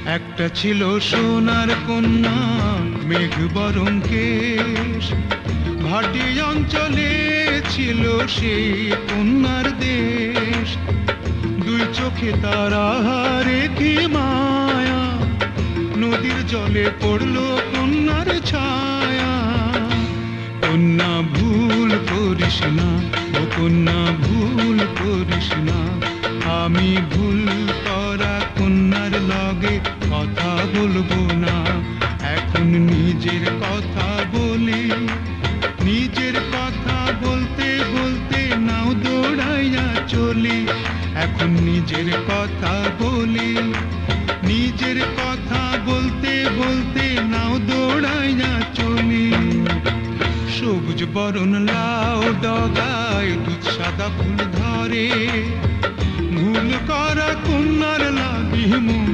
একটা ছিল সোনার কন্যা, মেঘ বরণ কেশ, ভাটি অঞ্চলে ছিল সেই কন্যার দেশ। দুই চোখে তারা রেখে মায়া, নদীর জলে পড়লো কন্যার ছায়া। কন্যা ভুল করিস না, ও কন্যা ভুল করিস না, আমি ভুল করা কন্যার লগে কথা বলবো না। এখন নিজের কথা বলি, নিজের কথা বলতে বলতে নাও দৌড়াইয়া চলি। এখন নিজের কথা বলি, নিজের কথা বলতে বলতে নাও দৌড়াইয়া চলি। সবুজ বরণ লাউ ডগায় দুধ সাদা ফুল ধরে, ভুল করা কন্যার লাগি মন